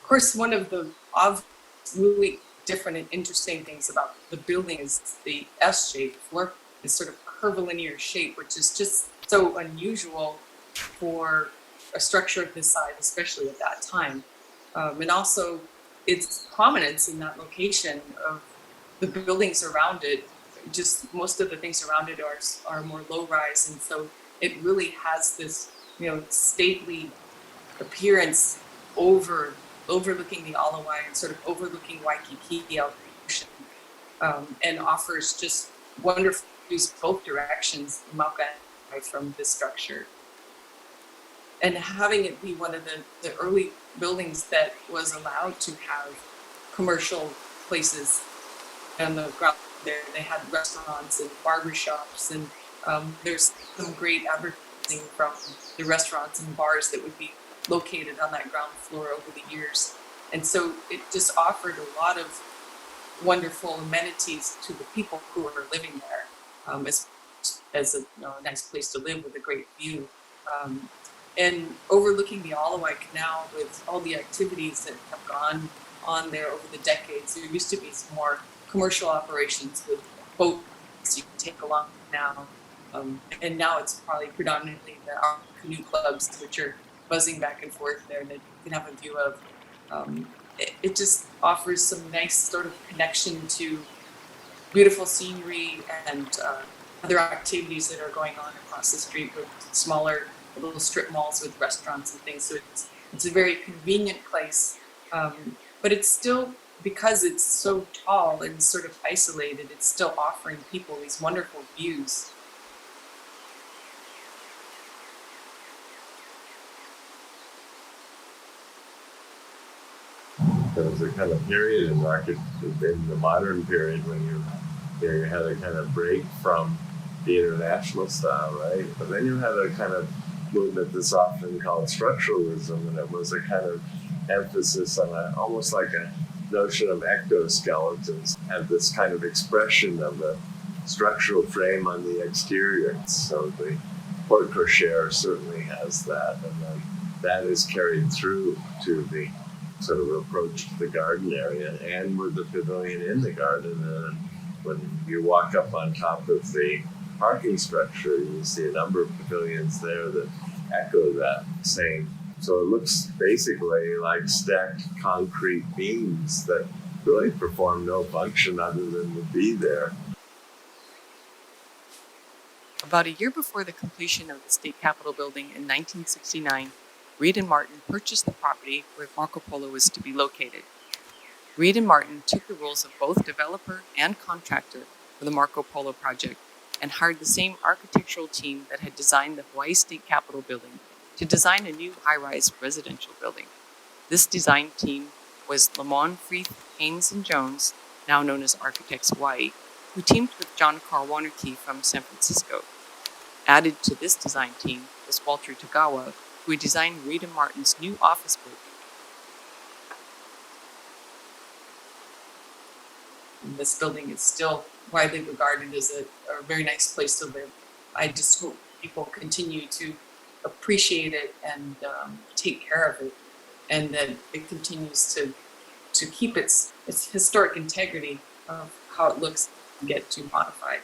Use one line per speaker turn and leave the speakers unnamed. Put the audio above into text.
course, one of the really different and interesting things about the building is the S shape. Floor is sort of curvilinear shape, which is just so unusual for a structure of this size, especially at that time. And also its prominence in that location of the buildings around it, just most of the things around it are more low rise. And so it really has this, stately appearance overlooking the Alawai and sort of overlooking Waikiki out the ocean, and offers just wonderful views both directions, Mauka from this structure. And having it be one of the early buildings that was allowed to have commercial places on the ground there. They had restaurants and barber shops, and there's some great advertising from the restaurants and bars that would be located on that ground floor over the years. And so it just offered a lot of wonderful amenities to the people who were living there, as a nice place to live with a great view. And overlooking the Alawai Canal with all the activities that have gone on there over the decades. There used to be some more commercial operations with boats you can take along now. And now it's probably predominantly the canoe clubs, which are buzzing back and forth there that you can have a view of. It just offers some nice sort of connection to beautiful scenery and other activities that are going on across the street with smaller little strip malls with restaurants and things. So it's a very convenient place, but it's still, because it's so tall and sort of isolated, it's still offering people these wonderful views.
There was a kind of period in the modern period when you had a kind of break from the international style, right? But then you had a kind of movement that's often called structuralism, and it was a kind of emphasis on almost like a notion of ectoskeletons, and this kind of expression of the structural frame on the exterior. So the porte cochere certainly has that, and then that is carried through to the sort of approach to the garden area, and with the pavilion in the garden. And when you walk up on top of the parking structure, you see a number of pavilions there that echo that same. So it looks basically like stacked concrete beams that really perform no function other than to be there.
About a year before the completion of the State Capitol building in 1969, Reed and Martin purchased the property where Marco Polo was to be located. Reed and Martin took the roles of both developer and contractor for the Marco Polo project and hired the same architectural team that had designed the Hawaii State Capitol building to design a new high-rise residential building. This design team was Lemmon, Freeth, Haines, and Jones, now known as Architects Hawai'i, who teamed with John Carl Warnke from San Francisco. Added to this design team was Walter Tagawa, who designed Reed and Martin's new office building.
And this building is still widely regarded as a very nice place to live. I just hope people continue to appreciate it and take care of it, and that it continues to keep its historic integrity of how it looks and get to modified.